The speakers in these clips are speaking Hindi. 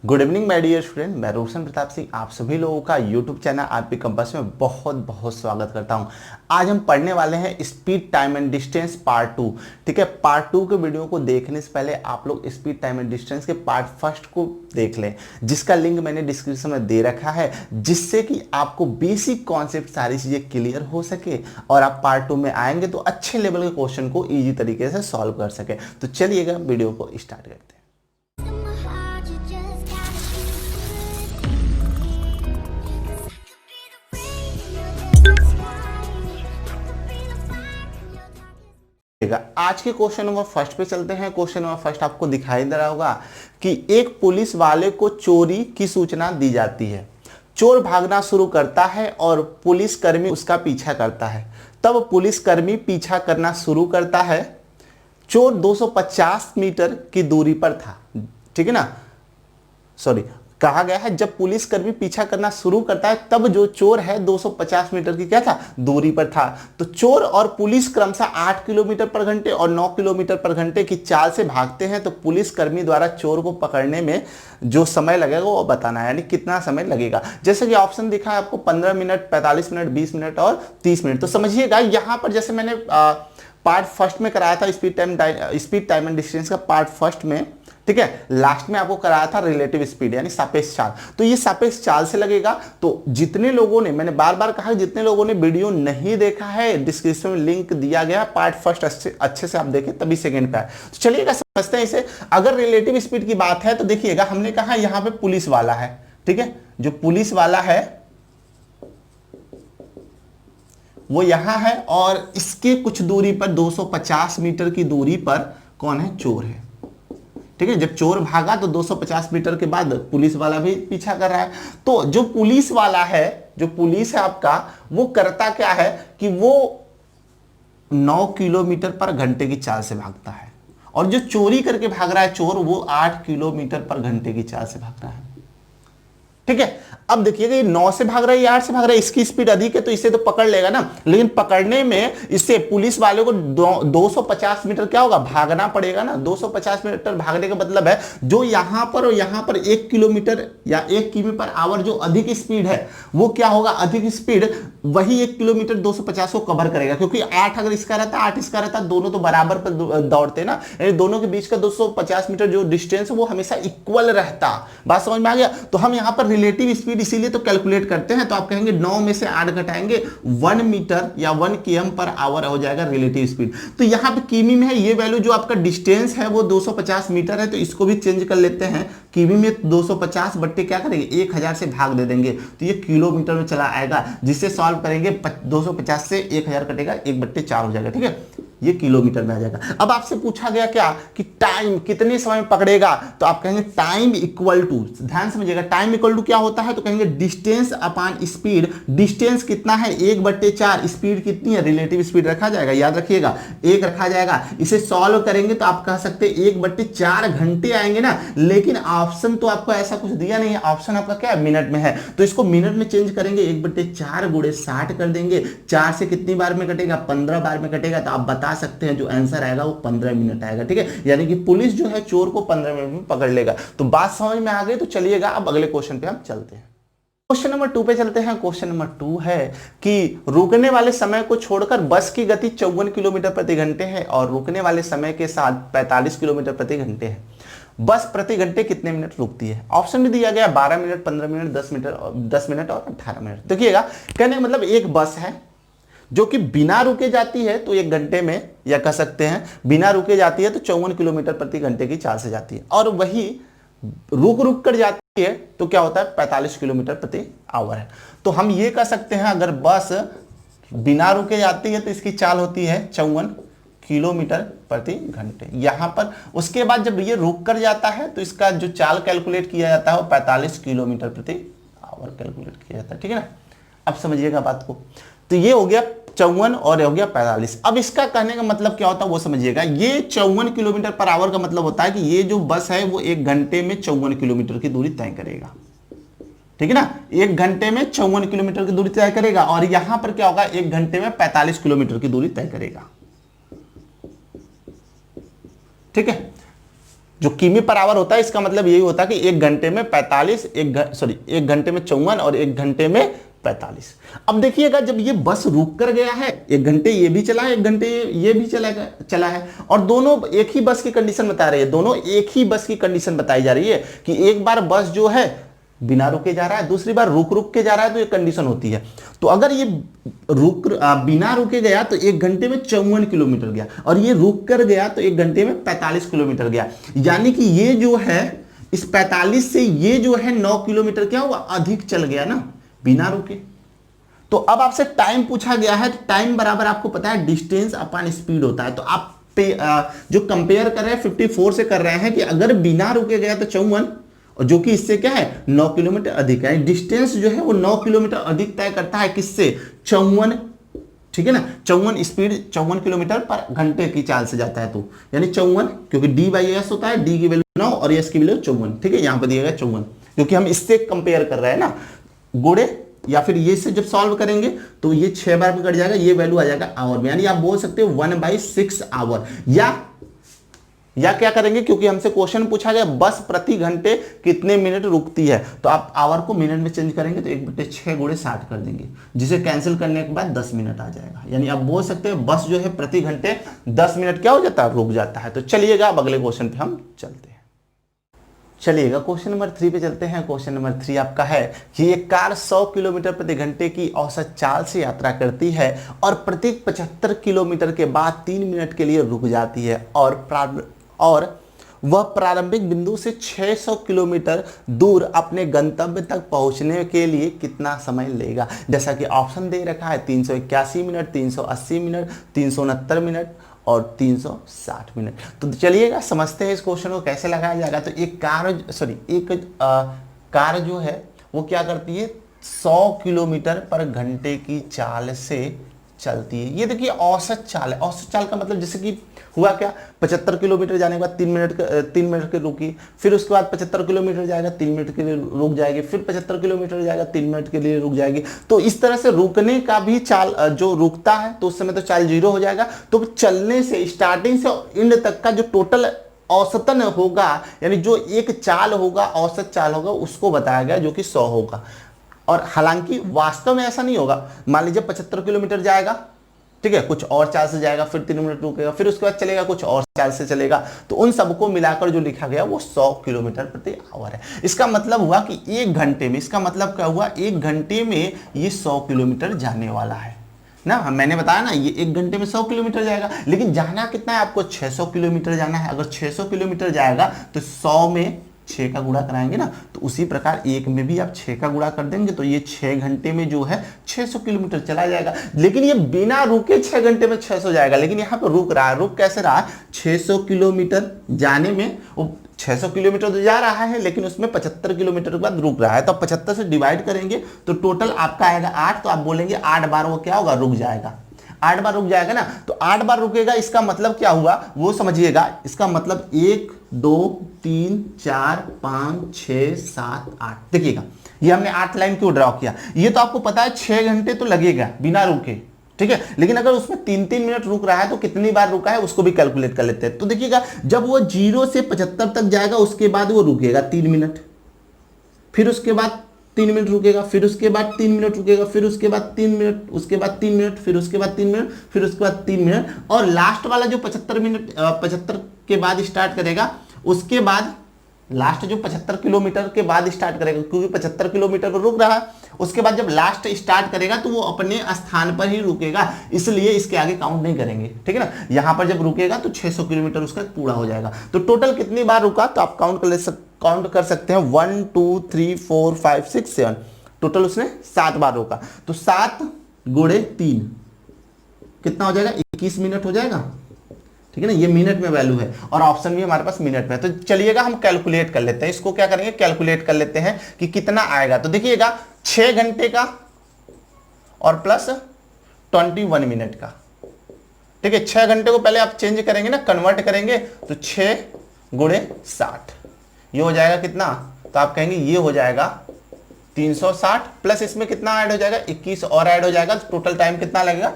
Good evening my dear student, मैं रोशन प्रताप सिंह आप सभी लोगों का यूट्यूब चैनल आरपी कंपास में बहुत बहुत स्वागत करता हूं। आज हम पढ़ने वाले हैं speed time and distance part 2। ठीक है, पार्ट 2 के वीडियो को देखने से पहले आप लोग स्पीड टाइम एंड डिस्टेंस के पार्ट फर्स्ट को देख लें, जिसका लिंक मैंने डिस्क्रिप्शन में दे रखा है, जिससे कि आपको बेसिक कॉन्सेप्ट सारी चीजें क्लियर हो सके और आप पार्ट 2 में आएंगे तो अच्छे लेवल के क्वेश्चन को ईजी तरीके से सॉल्व कर सके। तो चलिएगा वीडियो को स्टार्ट करते हैं। आज के क्वेश्चन नंबर फर्स्ट पे चलते हैं। क्वेश्चन नंबर फर्स्ट आपको दिखाई दे रहा होगा कि एक पुलिस वाले को चोरी की सूचना दी जाती है। चोर भागना शुरू करता है और पुलिसकर्मी उसका पीछा करता है। तब पुलिसकर्मी पीछा करना शुरू करता है। चोर 250 मीटर की दूरी पर था। ठीक है ना, सॉरी, कहा गया है जब पुलिसकर्मी पीछा करना शुरू करता है तब जो चोर है 250 मीटर की क्या था, दूरी पर था। तो चोर और पुलिस क्रमशः 8 किलोमीटर पर घंटे और 9 किलोमीटर पर घंटे की चाल से भागते हैं। तो पुलिसकर्मी द्वारा चोर को पकड़ने में जो समय लगेगा वो बताना है, यानी कितना समय लगेगा। जैसे कि ऑप्शन दिखा है आपको 15 मिनट, 45 मिनट, 20 मिनट और 30 मिनट। तो समझिएगा यहां पर जैसे मैंने पार्ट फर्स्ट में कराया था स्पीड टाइम एंड डिस्टेंस का पार्ट फर्स्ट में, ठीक है, लास्ट में आपको कराया था रिलेटिव स्पीड यानी सापेक्ष चाल। तो ये सापेक्ष चाल से लगेगा। तो जितने लोगों ने, मैंने बार बार कहा, जितने लोगों ने वीडियो नहीं देखा है डिस्क्रिप्शन में लिंक दिया गया, पार्ट फर्स्ट अच्छे से आप देखें तभी सेकंड पे आए। तो चलिएगा समझते हैं इसे। अगर रिलेटिव स्पीड की बात है तो देखिएगा हमने कहा यहां पे पुलिस वाला है। ठीक है, जो पुलिस वाला है वो यहां है और इसके कुछ दूरी पर 250 मीटर की दूरी पर कौन है, चोर है। ठीक है, जब चोर भागा तो 250 मीटर के बाद पुलिस वाला भी पीछा कर रहा है। तो जो पुलिस वाला है, जो पुलिस है आपका, वो करता क्या है कि वो 9 किलोमीटर पर घंटे की चाल से भागता है और जो चोरी करके भाग रहा है चोर, वो 8 किलोमीटर पर घंटे की चाल से भाग रहा है। ठीक है, अब देखिएगा ये 9 से भाग रहा है, 8 से भाग रहा है, इसकी स्पीड अधिक है तो इसे तो पकड़ लेगा ना, लेकिन पकड़ने में इससे पुलिस वाले को 250 मीटर क्या होगा, भागना पड़ेगा ना। 250 मीटर भागने का मतलब है जो यहां पर और यहां पर 1 किलोमीटर या 1 किमी पर आवर जो अधिक स्पीड है वो क्या होगा, अधिक स्पीड वही 1 किलोमीटर 250 को कवर करेगा, क्योंकि 8 अगर इसका रहता, 8 इसका रहता, दोनों तो बराबर पर दौड़ते ना, दोनों के बीच का 250 मीटर जो डिस्टेंस वो हमेशा इक्वल रहता। बात समझ में आ गया। तो हम यहां पर रिलेटिव स्पीड इसीलिए तो कैलकुलेट करते हैं। तो आप कहेंगे 9 में से 8 घटाएंगे 1 मीटर या 1 km पर आवर हो जाएगा रिलेटिव स्पीड। तो यहां पे किमी में है, ये वैल्यू जो आपका डिस्टेंस है वो 250 मीटर है, तो इसको भी चेंज कर लेते हैं। किमी में 250 बट्टे क्या करेंगे, 1000 से भाग दे देंगे तो ये किलोमीटर में चला आएगा, जिससे सॉल्व करेंगे 250 से 1000 कटेगा, 1/4 हो जाएगा। ठीक है, ये किलोमीटर में आ जाएगा। अब आपसे पूछा गया क्या कि टाइम कितने समय में पकड़ेगा, तो आप कहेंगे टाइम इक्वल टू, ध्यान समझिएगा, टाइम इक्वल टू क्या होता है, तो कहेंगे डिस्टेंस अपॉन स्पीड। डिस्टेंस कितना है, 1/4, स्पीड कितनी है, रिलेटिव स्पीड रखा जाएगा, याद रखिएगा 1 रखा जाएगा। इसे सॉल्व करेंगे तो आप कह सकते हैं 1/4 घंटे आएंगे ना, लेकिन ऑप्शन तो आपको ऐसा कुछ दिया नहीं है, ऑप्शन आपका क्या है, मिनट में है, तो इसको मिनट में चेंज करेंगे, 1/4 गुणे 60 कर देंगे। 4 से कितनी बार में कटेगा, 15 बार में कटेगा, तो आप बता सकते हैं जो आंसर आएगा वो 15 मिनट आएगा। ठीक है, यानी कि पुलिस जो है चोर को 15 मिनट में पकड़ लेगा। तो बात समझ में आ गई। तो चलिएगा अब अगले क्वेश्चन पे हम चलते हैं। क्वेश्चन नंबर 2 पे चलते हैं। क्वेश्चन नंबर 2 है कि रुकने वाले समय को छोड़कर बस की गति 54 किलोमीटर प्रति घंटे है और रुकने वाले समय के साथ 45 किलोमीटर प्रति घंटे है। बस प्रति घंटे कितने मिनट रुकती है। ऑप्शन भी दिया गया 12 मिनट, 15 मिनट, 10 मिनट और 18 मिनट। देखिएगा कहने का मतलब एक बस है जो कि बिना रुके जाती है तो 1 घंटे में, या कह सकते हैं बिना रुके जाती है तो 54 किलोमीटर प्रति घंटे की चाल से जाती है, और वही रुक कर जाती है तो क्या होता है, 45 किलोमीटर प्रति आवर है। तो हम ये कह सकते हैं अगर बस बिना रुके जाती है तो इसकी चाल होती है 54 किलोमीटर प्रति घंटे यहां पर। उसके बाद जब ये रुक कर जाता है तो इसका जो चाल कैलकुलेट किया जाता है वो 45 किलोमीटर प्रति आवर कैलकुलेट किया जाता है। ठीक है ना, अब समझिएगा बात को। तो ये हो गया 54 और हो गया 45। अब इसका कहने का मतलब क्या होता है वो समझिएगा। ये 54 किलोमीटर पर आवर का मतलब होता है कि ये जो बस है वो 1 घंटे में 54 किलोमीटर की दूरी तय करेगा। ठीक है ना, 1 घंटे में 54 किलोमीटर की दूरी तय करेगा, और यहां पर क्या होगा, 1 घंटे में 45 किलोमीटर की दूरी तय करेगा। ठीक है, जो किमी पर आवर होता है इसका मतलब यही होता है कि 1 घंटे में 45, 1 घंटे में 54 और 1 घंटे में 45। अब देखिएगा जब ये बस रुक कर गया है, 1 घंटे ये भी चला है, 1 घंटे ये भी चला है, और दोनों एक ही बस की कंडीशन बता रही है, दोनों एक ही बस की कंडीशन बताई जा रही है कि एक बार बस जो है बिना रुके जा रहा है, दूसरी बार रुक रुक के जा रहा है, तो ये कंडीशन होती है। तो अगर ये बिना रुके गया तो 1 घंटे में 54 किलोमीटर गया, और ये रुक कर गया तो 1 घंटे में 45 किलोमीटर गया। यानी कि ये जो है इस 45 से ये जो है 9 किलोमीटर क्या हुआ, अधिक चल गया ना बिना रुके। तो अब आपसे टाइम पूछा गया है, तो टाइम बराबर आपको पता है डिस्टेंस अपॉन स्पीड होता है। तो आप जो कंपेयर कर रहे हैं 54 से कर रहे हैं कि अगर बिना रुके गया तो 54, और जो कि इससे क्या है 9 किलोमीटर अधिक है। डिस्टेंस जो है वो 9 किलोमीटर अधिक तय करता है किससे, 54, ठीक है ना, 54 स्पीड 54 किलोमीटर पर घंटे की चाल से जाता है। तो यानी 54, क्योंकि d/s होता है, d की वैल्यू 9 और s की वैल्यू 54, ठीक है, यहां पर दिया गया 54, क्योंकि हम इससे कंपेयर कर रहे हैं ना। गुड़े या फिर ये से जब सॉल्व करेंगे तो ये 6 बार में कट जाएगा, ये वैल्यू आ जाएगा आवर में, यानी आप बोल सकते हो 1/6 आवर। या क्या करेंगे, क्योंकि हमसे क्वेश्चन पूछा गया बस प्रति घंटे कितने मिनट रुकती है, तो आप आवर को मिनट में चेंज करेंगे तो 1/6 गुणे 60 कर देंगे, जिसे कैंसिल करने के बाद 10 मिनट आ जाएगा। यानी आप बोल सकते हैं बस जो है प्रति घंटे 10 मिनट क्या हो जाता है, रुक जाता है। तो चलिएगा अब अगले क्वेश्चन पे हम चलते हैं। चलिएगा क्वेश्चन नंबर 3 पे चलते हैं। क्वेश्चन नंबर 3 आपका है कि एक कार 100 किलोमीटर प्रति घंटे की औसत चाल से यात्रा करती है और प्रत्येक 75 किलोमीटर के बाद 3 मिनट के लिए रुक जाती है, और वह प्रारंभिक बिंदु से 600 किलोमीटर दूर अपने गंतव्य तक पहुंचने के लिए कितना समय लेगा। जैसा कि ऑप्शन दे रखा है 381 मिनट, 380 मिनट, 369 मिनट और 360 मिनट। तो चलिएगा समझते हैं इस क्वेश्चन को कैसे लगाया जाएगा। तो एक कार जो है वो क्या करती है, 100 किलोमीटर पर घंटे की चाल से चलती है। ये देखिए औसत चाल है। औसत चाल का मतलब जैसे कि हुआ क्या, 75 किलोमीटर जाने के बाद 3 मिनट के रुकी, फिर उसके बाद 75 किलोमीटर जाएगा 3 मिनट के लिए रुक जाएगी, फिर 75 किलोमीटर जाएगा 3 मिनट के लिए रुक जाएगी। तो इस तरह से रुकने का भी चाल जो रुकता है तो उस समय तो चाल 0 हो जाएगा। तो चलने से स्टार्टिंग से एंड तक का जो टोटल औसतन होगा, यानी जो एक चाल होगा, औसत चाल होगा, उसको बताया गया जो कि 100 होगा। और हालांकि वास्तव में ऐसा नहीं होगा। मान लीजिए 75 किलोमीटर जाएगा, ठीक है, कुछ और चाल से जाएगा, फिर 3 मिनट रुकेगा, फिर उसके बाद चलेगा कुछ और चाल से चलेगा, तो उन सबको मिलाकर जो लिखा गया वो 100 किलोमीटर प्रति आवर है। इसका मतलब हुआ कि 1 घंटे में, इसका मतलब क्या हुआ, 1 घंटे में ये 100 किलोमीटर जाने वाला है ना। मैंने बताया ना ये 1 घंटे में 100 किलोमीटर जाएगा, लेकिन जाना कितना है आपको, 600 किलोमीटर जाना है। अगर 600 किलोमीटर जाएगा तो 100 में 6 का गुणा कराएंगे ना, तो उसी प्रकार 1 में भी आप 6 का गुणा कर देंगे, तो ये 6 घंटे में जो है 600 किलोमीटर चला जाएगा। लेकिन ये बिना रुके 6 घंटे में 600 जाएगा, लेकिन यहाँ पे रुक रहा है। रुक कैसे रहा है, 600 किलोमीटर जाने में वो 600 किलोमीटर तो जा रहा है, लेकिन उसमें 75 किलोमीटर के बाद रुक रहा है। तो 75 से डिवाइड करेंगे तो टोटल आपका आएगा 8, तो आप बोलेंगे 8 बार वो क्या होगा, रुक जाएगा। 8 बार रुक जाएगा ना, तो 8 बार रुकेगा, इसका मतलब क्या हुआ वो समझिएगा। इसका मतलब 1 2 3 4 5 6 7 8, देखिएगा ये हमने 8 लाइन क्यों ड्रॉ किया। ये तो आपको पता है 6 घंटे तो लगेगा बिना रुके, ठीक है, लेकिन अगर उसमें 3-3 मिनट रुक रहा है तो कितनी बार रुका है उसको भी कैलकुलेट कर लेते हैं। तो देखिएगा जब वो 0 से 75 तक जाएगा उसके बाद वो रुकेगा 3 मिनट, फिर उसके बाद 3 मिनट रुकेगा, फिर उसके बाद 3 मिनट रुकेगा, फिर उसके बाद 3 मिनट, उसके बाद 3 मिनट, फिर उसके बाद 3 मिनट, फिर उसके बाद 3 मिनट, और लास्ट वाला जो 75 के बाद स्टार्ट करेगा, उसके बाद लास्ट जो 75 किलोमीटर के बाद स्टार्ट करेगा, क्योंकि 75 किलोमीटर पर रुक रहा है, उसके बाद जब लास्ट स्टार्ट करेगा तो वो अपने स्थान पर ही रुकेगा, इसलिए इसके आगे काउंट नहीं करेंगे, ठीक है ना। यहां पर जब रुकेगा तो 600 किलोमीटर उसका पूरा हो जाएगा। तो टोटल कितनी बार रुका, तो आप काउंट कर सकते हैं 1 2 3 4 5 6 7, टोटल उसने 7 बार रोका। तो 7 गुणे 3 कितना हो जाएगा, 21 मिनट हो जाएगा, ठीक है ना। ये मिनट में वैल्यू है और ऑप्शन भी हमारे पास मिनट में है। तो चलिएगा हम कैलकुलेट कर लेते हैं, इसको क्या करेंगे, कैलकुलेट कर लेते हैं कि कितना आएगा। तो देखिएगा 6 घंटे का और प्लस 21 मिनट का, ठीक है। 6 घंटे को पहले आप चेंज करेंगे ना, कन्वर्ट करेंगे, तो 6 गुणे 60 ये हो जाएगा कितना, तो आप कहेंगे ये हो जाएगा 360, प्लस इसमें कितना ऐड हो जाएगा, 21 और ऐड हो जाएगा, तो टोटल टाइम कितना लगेगा,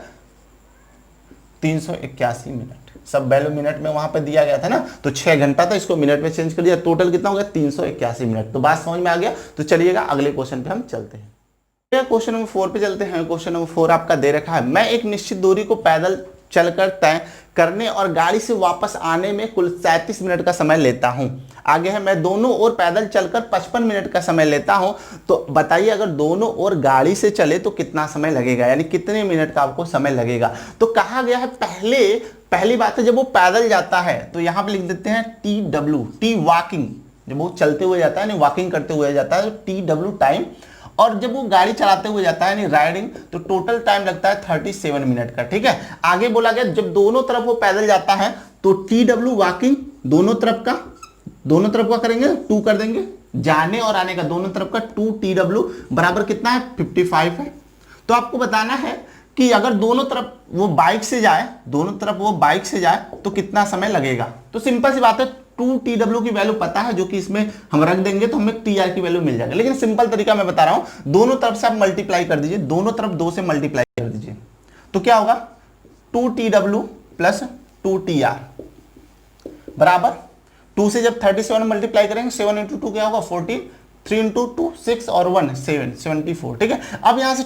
381 मिनट। सब वैल्यू मिनट में वहां पे दिया गया था ना, तो 6 घंटा था, इसको मिनट में चेंज कर दिया, टोटल कितना हो गया 381 मिनट। तो बात समझ में आ गया। तो चलिएगा अगले क्वेश्चन पे हम चलते हैं। क्वेश्चन नंबर 4 पे चलते हैं। क्वेश्चन नंबर 4 आपका दे रखा है, मैं एक निश्चित दूरी को पैदल चलकर तय करने और गाड़ी से वापस आने में कुल 37 मिनट का समय लेता हूं। आगे है, मैं दोनों ओर पैदल चलकर 55 मिनट का समय लेता हूं। तो बताइए अगर दोनों ओर गाड़ी से चले तो कितना समय लगेगा, यानी कितने मिनट का आपको समय लगेगा। तो कहा गया है पहली बात है, जब वो पैदल जाता है तो यहां पे लिख देते हैं TW, टी वॉकिंग, जब वो चलते हुए जाता है यानी वॉकिंग करते हुए जाता है तो TW टाइम, और जब वो गाड़ी चलाते हुए जाता है यानी राइडिंग, तो टोटल टाइम लगता है 37 मिनट का। ठीक है, आगे बोला गया जब दोनों तरफ वो पैदल जाता है तो TW वॉकिंग दोनों तरफ का करेंगे 2 कर देंगे, जाने और आने का दोनों तरफ का 2 TW बराबर कितना है 55 है। तो आपको बताना है कि अगर दोनों तरफ वो बाइक से जाए तो कितना समय लगेगा। तो सिंपल सी बात है, 2 TW की वैल्यू पता है जो कि इसमें हम रख देंगे तो हमें TR की वैल्यू मिल जाएगा। लेकिन सिंपल तरीका मैं बता रहा हूं, दोनों तरफ से आप मल्टीप्लाई कर दीजिए, दोनों तरफ 2 से मल्टीप्लाई कर दीजिए तो क्या होगा 2 TW प्लस 2 TR बराबर 2 से जब 37 मल्टीप्लाई करेंगे 7 इंटू 2 क्या होगा 14, 3 इंटू 2 6 और 1 7 74। ठीक है, अब यहां से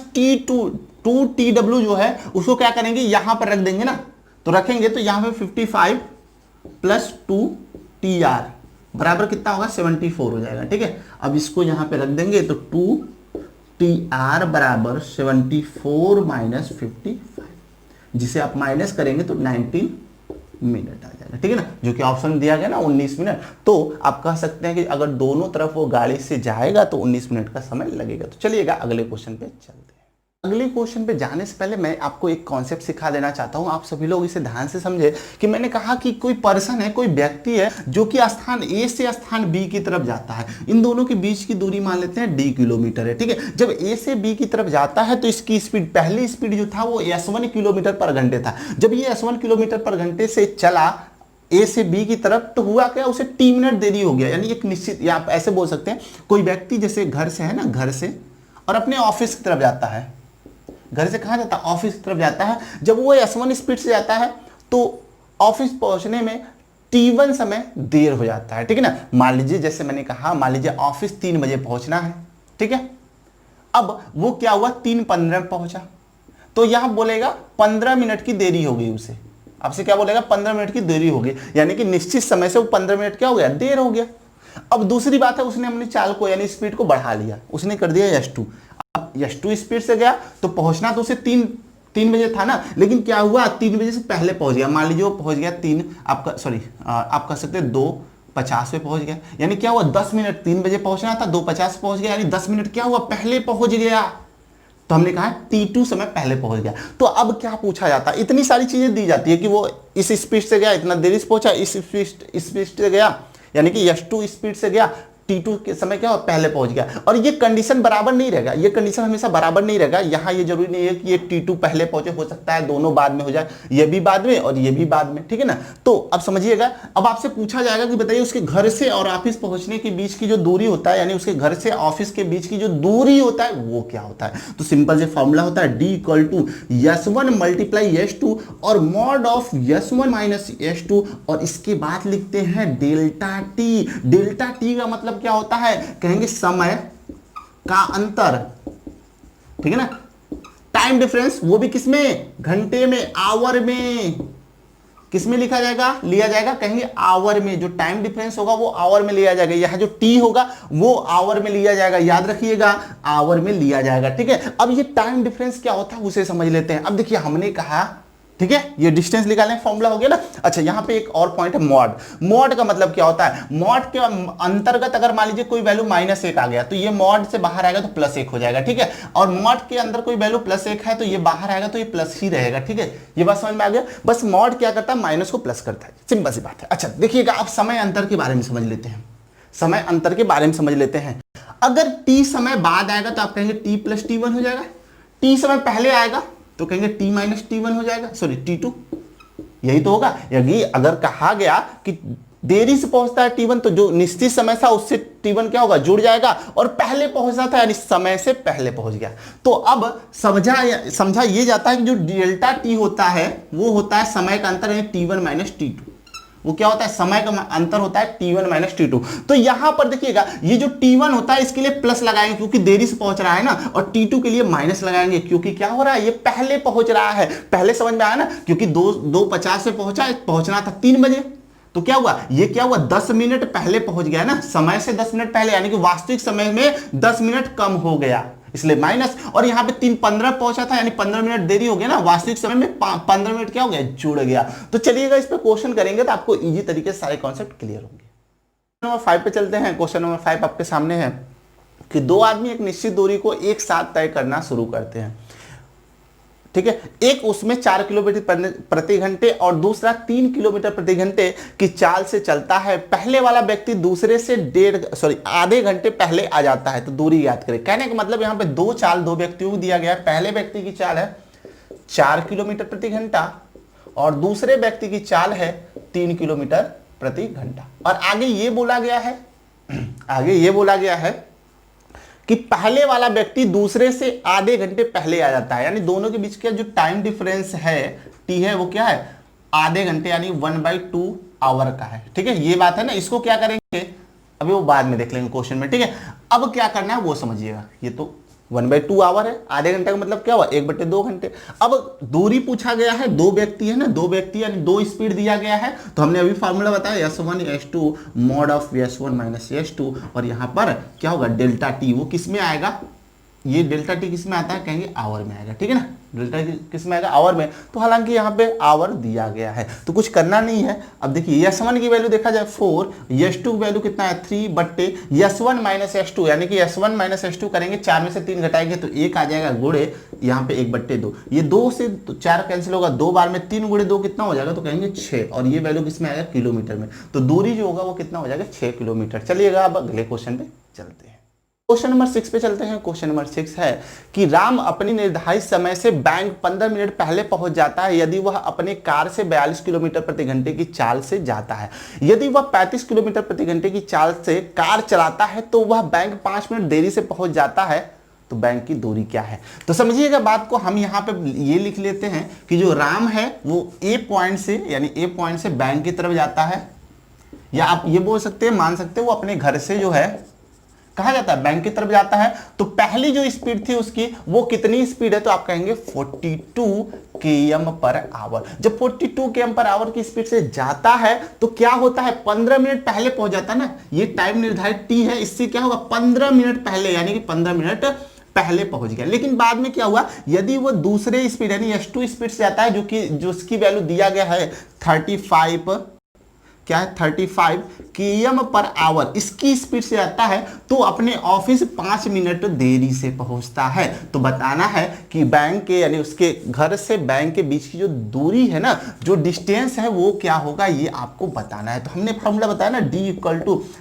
2 TW जो है उसको क्या करेंगे यहां पर रख देंगे ना, तो रखेंगे तो यहां पे 55 प्लस 2 TR बराबर कितना होगा 74 हो जाएगा। ठीक है, अब इसको यहां पे रख देंगे तो 2 TR बराबर 74 माइनस 55, जिसे आप माइनस करेंगे तो 19 मिनट आ जाएगा। ठीक है ना, जो कि ऑप्शन दिया गया ना 19 मिनट। तो आप कह सकते हैं कि अगर दोनों तरफ वो गाड़ी से जाएगा तो 19 मिनट का समय लगेगा। तो चलिएगा अगले क्वेश्चन पे चलते हैं। अगले क्वेश्चन पे जाने से पहले मैं आपको एक कॉन्सेप्ट सिखा देना चाहता हूं, आप सभी लोग इसे ध्यान से समझे कि मैंने कहा कि कोई पर्सन है, कोई व्यक्ति है जो कि स्थान A से स्थान B की तरफ जाता है। इन दोनों के बीच की दूरी मान लेते हैं D किलोमीटर है। ठीक है, जब A से B की तरफ जाता है तो इसकी स्पीड, पहली स्पीड जो था वो S1 किलोमीटर पर घंटे था। जब ये S1 किलोमीटर पर घंटे से चला A से B की तरफ तो हुआ क्या, उसे 3 मिनट देरी हो गया। यानी एक निश्चित, या आप ऐसे बोल सकते हैं कोई व्यक्ति जैसे घर से है ना, घर से और अपने ऑफिस की तरफ जाता है, घर से कहां जाता है ऑफिस की तरफ जाता है। जब वो S1 स्पीड से जाता है तो ऑफिस पहुंचने में T1 समय देर हो जाता है। ठीक है ना, मान लीजिए जैसे मैंने कहा, मान लीजिए ऑफिस 3 बजे पहुंचना है। ठीक है, अब वो क्या हुआ 3:15 पहुंचा, तो यहां बोलेगा 15 मिनट की देरी हो गई उसे। आपसे क्या बोलेगा 15 मिनट की देरी हो गई, यानी कि निश्चित समय से वो 15 मिनट क्या हो गया देर हो गया। अब दूसरी बात है, उसने अपनी चाल को यानी स्पीड को बढ़ा लिया, उसने कर दिया S2। अब S2 स्पीड से गया तो पहुंचना तो उसे 3 बजे था ना, लेकिन क्या हुआ 3 बजे से पहले पहुंच गया। मान लीजिए वो पहुंच गया आप कह सकते हैं 2:50 पे पहुंच गया, यानी क्या हुआ 10 मिनट, 3 बजे पहुंचना था 2:50 पहुंच गया, यानी 10 मिनट क्या हुआ पहले पहुंच गया। तो हमने कहा T2 समय पहले पहुंच गया। तो अब क्या पूछा जाता है, इतनी सारी चीजें दी जाती है कि वो इस स्पीड से गया, इतना देरी से पहुंचा, इस स्पीड से गया, यानी कि S2 स्पीड से गया, T2 के समय क्या पहले पहुंच गया। और ये कंडीशन बराबर नहीं रहेगा, ये कंडीशन हमेशा बराबर नहीं रहेगा। यहाँ ये जरूरी नहीं है कि ये T2 पहले पहुंचे, हो सकता है दोनों बाद में हो जाए, ये भी बाद में और ये भी बाद में। ठीक है ना, तो अब समझिएगा, अब आपसे पूछा जाएगा कि बताइए उसके घर से और ऑफिस पहुंचने के बीच की जो दूरी होता है, यानी उसके घर से ऑफिस के बीच की जो दूरी होता है वो क्या होता है। तो सिंपल से फॉर्मूला होता है D = S1 × S2 और मॉड ऑफ S1 - S2, और इसके बाद लिखते हैं डेल्टा टी। डेल्टा टी का मतलब क्या होता है, कहेंगे समय का अंतर। ठीक है ना, टाइम डिफरेंस, वो भी किसमें, घंटे में, आवर में। किसमें लिया जाएगा, कहेंगे आवर में। जो टाइम डिफरेंस होगा वो आवर में लिया जाएगा, यहां जो टी होगा वो आवर में लिया जाएगा, याद रखिएगा आवर में लिया जाएगा। ठीक है, अब ये टाइम डिफरेंस क्या होता है उसे समझ लेते हैं। अब देखिए हमने कहा, ठीक है, ये डिस्टेंस निकालने फॉर्मूला हो गया ना। अच्छा, यहां पे एक और पॉइंट है मॉड। मॉड का मतलब क्या होता है, मॉड के अंतर्गत अगर मान लीजिए कोई वैल्यू -1 आ गया तो ये मॉड से बाहर आएगा तो +1 हो जाएगा। ठीक है, और मॉड के अंदर कोई वैल्यू +1 है तो ये बाहर आएगा तो ये प्लस ही रहेगा। ठीक है, ये बात समझ में आ गया। बस मॉड क्या करता है, माइनस को प्लस करता है, सिंपल सी बात है। अच्छा देखिएगा, अब समय अंतर के बारे में समझ लेते हैं। समय अंतर के बारे में समझ लेते हैं। अगर t समय बाद आएगा तो आप कहेंगे t + T1 हो जाएगा, t समय पहले आएगा तो कहेंगे t - T1 हो जाएगा, सॉरी T2, यही तो होगा। यदि अगर कहा गया कि देरी से पहुंचता है T1, तो जो निश्चित समय था उससे T1 क्या होगा, जुड़ जाएगा, और पहले पहुंचना था यानी समय से पहले पहुंच गया। तो अब समझा ये जाता है कि जो डेल्टा T होता है वो होता है समय का अंतर यानी T1 माइनस T2। वो क्या होता है, समय का अंतर होता है T1 माइनस T2। तो यहां पर देखिएगा ये जो T1 होता है इसके लिए प्लस लगाएंगे क्योंकि देरी से पहुंच रहा है ना, और T2 के लिए माइनस लगाएंगे क्योंकि क्या हो रहा है, ये पहले पहुंच रहा है। पहले समझ में आया ना, क्योंकि 2:50 से पहुंचना था 3 बजे, तो क्या हुआ, ये क्या हुआ 10 मिनट पहले पहुंच गया ना, समय से 10 मिनट पहले, यानी कि वास्तविक समय में 10 मिनट कम हो गया, इसलिए माइनस। और यहां पे 3:15 पहुंचा था यानी 15 मिनट देरी हो गया ना, वास्तविक समय में 15 मिनट क्या हो गया, जुड़ गया। तो चलिएगा इस पे क्वेश्चन करेंगे तो आपको इजी तरीके से सारे कॉन्सेप्ट क्लियर होंगे। नंबर 5 पे चलते हैं। क्वेश्चन नंबर 5 आपके सामने है कि दो आदमी एक निश्चित दूरी को एक साथ तय करना शुरू करते हैं, ठीक है। एक उसमें 4 किलोमीटर प्रति घंटे और दूसरा 3 किलोमीटर प्रति घंटे की चाल से चलता है। पहले वाला व्यक्ति दूसरे से आधे घंटे पहले आ जाता है। तो दूरी याद करें। कहने का मतलब यहाँ पे दो व्यक्तियों को दिया गया है। पहले व्यक्ति की चाल है 4 किलोमीटर प्रति घंटा और दूसरे व्यक्ति की चाल है 3 किलोमीटर प्रति घंटा। और आगे ये बोला गया है कि पहले वाला व्यक्ति दूसरे से आधे घंटे पहले आ जाता है, यानी दोनों के बीच का जो टाइम डिफरेंस है टी है वो क्या है, आधे घंटे यानी 1/2 आवर का है, ठीक है। ये बात है ना। इसको क्या करेंगे अभी वो बाद में देख लेंगे क्वेश्चन में, ठीक है। अब क्या करना है वो समझिएगा। ये तो 1/2 आवर है, आधे घंटे का मतलब क्या हुआ 1/2 घंटे। अब दूरी पूछा गया है, दो व्यक्ति है ना, दो व्यक्ति यानी 2 स्पीड दिया गया है। तो हमने अभी फार्मूला बताया S1 S2 mod of S1 minus S2, और यहां पर क्या होगा डेल्टा टी, वो किस में आएगा, ये डेल्टा टी किस में आता है, कहेंगे आवर में आएगा, ठीक है ना। डेल्टा किस में आएगा, आवर में। तो हालांकि यहाँ पे आवर दिया गया है तो कुछ करना नहीं है। अब देखिए S1 की वैल्यू देखा जाए 4, S2 की वैल्यू कितना है 3 बट्टे S1 माइनस S2, यानी कि S1 माइनस S2 करेंगे, 4 में से 3 घटाएंगे तो 1 आ जाएगा, गुणे यहाँ पे 1/2। ये 2 से 4 कैंसिल होगा, 2 बार में 3 गुणे 2 कितना हो जाएगा, तो कहेंगे 6, और ये वैल्यू किस में आएगा, किलोमीटर में। तो दूरी जो होगा वो कितना हो जाएगा, 6 किलोमीटर। चलिएगा अब अगले क्वेश्चन पे चलते हैं। क्वेश्चन नंबर 6 पे चलते हैं। क्वेश्चन नंबर 6 है कि राम अपनी निर्धारित समय से बैंक 15 मिनट पहले पहुंच जाता है यदि वह अपने कार से 42 किलोमीटर प्रति घंटे की चाल से जाता है। यदि वह 35 किलोमीटर प्रति घंटे की चाल से कार चलाता है तो वह बैंक 5 मिनट देरी से पहुंच जाता है, तो बैंक की दूरी क्या है। तो समझिएगा बात को, हम यहाँ पे ये लिख लेते हैं कि जो राम है वो ए पॉइंट से बैंक की तरफ जाता है, या आप ये बोल सकते हैं, मान सकते हैं वो अपने घर से जो है कहा जाता है बैंक की तरफ जाता है। तो पहली जो स्पीड थी उसकी वो कितनी स्पीड है, तो आप कहेंगे 42 km/h। जब 42 km/h की स्पीड से जाता है तो क्या होता है, 15 मिनट पहले पहुंच जाता है ना। ये टाइम निर्धारित टी है, इससे क्या होगा 15 मिनट पहले, यानी कि 15 मिनट पहले पहुंच गया। लेकिन बाद में क्या हुआ, यदि वो दूसरे स्पीड यानी S2 स्पीड से जाता है, जो उसकी वैल्यू दिया गया है 35 km/h, इसकी स्पीड से आता है तो अपने ऑफिस 5 मिनट देरी से पहुंचता है। तो बताना है कि बैंक के यानी उसके घर से बैंक के बीच की जो दूरी है ना, जो डिस्टेंस है वो क्या होगा, ये आपको बताना है। तो हमने फॉर्मूला बताया ना, D =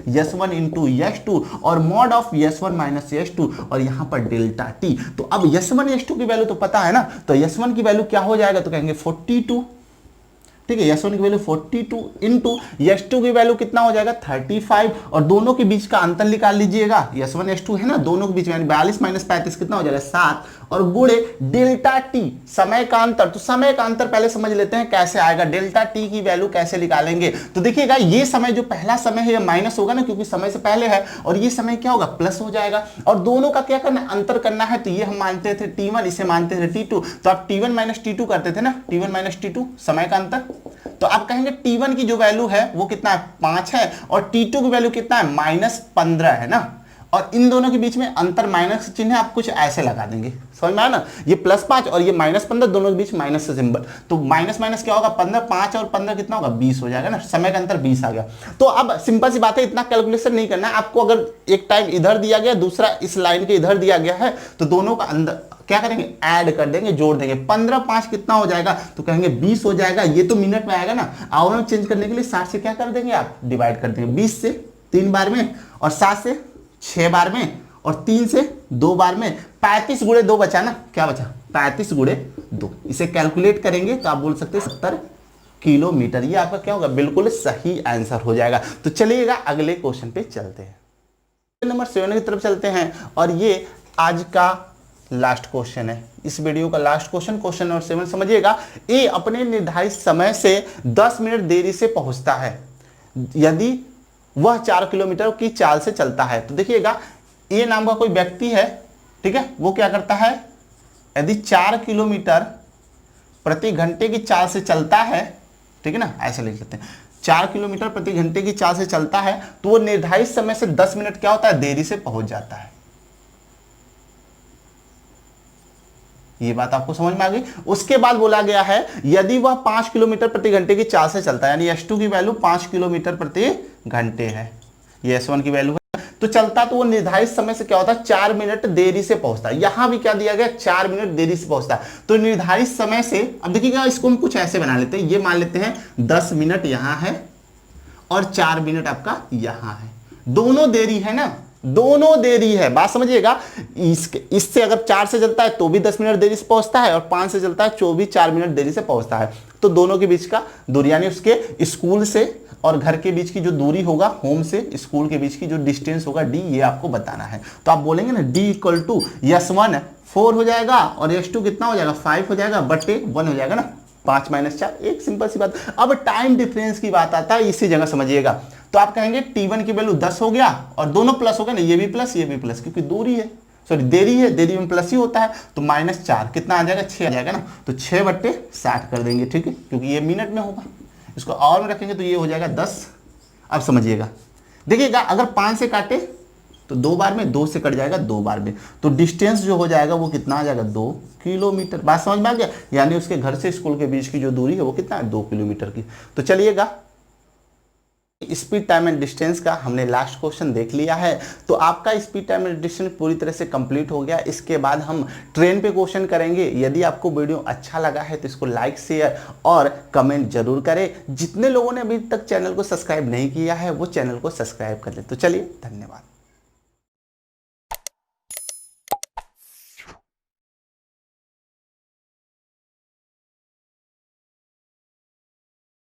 S1 × S2 और mod of S1 minus S2, और यहां पर डेल्टा टी। तो अब S1 S2 की वैल्यू तो पता है ना, तो S1 की वैल्यू क्या हो जाएगा, तो कहेंगे 42, ठीक है। S1 की वैल्यू 42 इंटू S2 की वैल्यू कितना हो जाएगा 35, और दोनों के बीच का अंतर निकाल लीजिएगा। S1 S2 है ना, दोनों के बीच में 42 - 35 कितना हो जाएगा 7, और गुणे डेल्टा टी समय का अंतर। तो समय का अंतर पहले समझ लेते हैं कैसे आएगा, डेल्टा टी की वैल्यू कैसे निकालेंगे। तो देखिएगा ये समय जो पहला समय है ये माइनस होगा ना, क्योंकि समय से पहले है, और ये समय क्या होगा प्लस हो जाएगा। और दोनों का क्या करना, अंतर करना है। तो ये हम मानते थे T1, इसे मानते थे T2, तो आप T1 - T2 करते थे ना, T1 - T2 समय का अंतर। तो आप कहेंगे T1 की जो वैल्यू है वो कितना है 5 है, और T2 की वैल्यू कितना है -15 है ना। और इन दोनों के बीच में अंतर माइनस चिन्ह है, आप कुछ ऐसे लगा देंगे, समझ में आया ना। ये +5 और ये -15, दोनों के बीच माइनस से सिंबल। तो माइनस माइनस क्या होगा 15, 5 और 15 कितना होगा 20 हो जाएगा ना, समय का अंतर 20 आ गया। तो अब सिंपल सी बात है, इतना कैलकुलेशन नहीं करना है आपको। अगर एक टाइम इधर दिया गया, दूसरा इस लाइन के इधर दिया गया है, तो दोनों का अंदर क्या करेंगे, ऐड कर देंगे, जोड़ देंगे। 15 5 कितना हो जाएगा, तो कहेंगे 20 हो जाएगा। ये तो मिनट में आएगा ना, आवर में चेंज करने के लिए 60 से क्या कर देंगे आप, डिवाइड कर देंगे। 20 से 3 बार में, और 7 से 6 बार में, और 3 से 2 बार में। 35 × 2 बचा ना, क्या बचा 35 × 2। इसे कैलकुलेट करेंगे तो आप बोल सकते हैं 70 किलोमीटर। ये आपका क्या होगा, बिल्कुल सही आंसर हो जाएगा। तो चलिएगा अगले क्वेश्चन पे चलते हैं, नंबर 7 की तरफ चलते हैं। और ये आज का लास्ट क्वेश्चन है, इस वीडियो का लास्ट क्वेश्चन, क्वेश्चन नंबर 7 समझिएगा। ए अपने निर्धारित समय से 10 मिनट देरी से पहुंचता है यदि वह 4 किलोमीटर की चाल से चलता है। तो देखिएगा, ए नाम का कोई व्यक्ति है, ठीक है, वो क्या करता है, यदि 4 किलोमीटर प्रति घंटे की चाल से चलता है, ठीक है ना, ऐसा लिख लेते हैं, 4 किलोमीटर प्रति घंटे की चाल से चलता है, तो वो निर्धारित समय से 10 मिनट क्या होता है, देरी से पहुंच जाता है। ये बात आपको समझ में आ गई। उसके बाद बोला गया है यदि वह 5 किलोमीटर प्रति घंटे की चाल से चलता है, यानी S2 की वैल्यू 5 किलोमीटर प्रति घंटे है, ये S1 की वैल्यू है, तो चलता तो वो निर्धारित समय से क्या होता है, 4 मिनट देरी से पहुंचता है। यहां भी क्या दिया गया, 4 मिनट देरी से पहुंचता है। तो निर्धारित समय से, अब देखिएगा इसको हम कुछ ऐसे बना लेते हैं, ये मान लेते हैं 10 मिनट यहां है और 4 मिनट आपका यहां है, दोनों देरी है ना, दोनों देरी है, बात समझिएगा। इससे अगर 4 से चलता है तो भी 10 मिनट देरी से पहुंचता है, और 5 से चलता है तो भी 4 मिनट देरी से पहुंचता है। तो दोनों के बीच का दूरी, यानी उसके स्कूल से और घर के बीच की जो दूरी होगा, होम से स्कूल के बीच की जो डिस्टेंस होगा डी, ये आपको बताना है। तो आप बोलेंगे ना डी इक्वल टू S1 4 हो जाएगा और S2 कितना हो जाएगा, 5 हो जाएगा, बटे 1 हो जाएगा ना, 5 - 4, एक सिंपल सी बात। अब टाइम डिफरेंस की बात आता है, इसी जगह समझिएगा। तो आप कहेंगे T1 की वैल्यू 10 हो गया और दोनों प्लस हो गए ना, ये भी प्लस ये भी प्लस, क्योंकि दूरी है, सॉरी देरी है, देरी में प्लस ही होता है। तो -4 कितना आ जाएगा, 6 आ जाएगा ना, तो 6/60 कर देंगे, ठीक है, क्योंकि ये मिनट में होगा। इसको और में रखेंगे तो ये हो जाएगा 10। अब समझिएगा, देखिएगा अगर 5 से काटे तो 2 बार में, 2 से कट जाएगा 2 बार में, तो डिस्टेंस जो हो जाएगा वो कितना आ जाएगा, 2 किलोमीटर। बात समझ में आ गया, यानी उसके घर से स्कूल के बीच की जो दूरी है वो कितना है, 2 किलोमीटर की। तो चलिएगा, स्पीड टाइम एंड डिस्टेंस का हमने लास्ट क्वेश्चन देख लिया है। तो आपका स्पीड टाइम एंड डिस्टेंस पूरी तरह से कंप्लीट हो गया। इसके बाद हम ट्रेन पे क्वेश्चन करेंगे। यदि आपको वीडियो अच्छा लगा है तो इसको लाइक, शेयर और कमेंट जरूर करें। जितने लोगों ने अभी तक चैनल को सब्सक्राइब नहीं किया है वो चैनल को सब्सक्राइब कर ले। तो चलिए, धन्यवाद।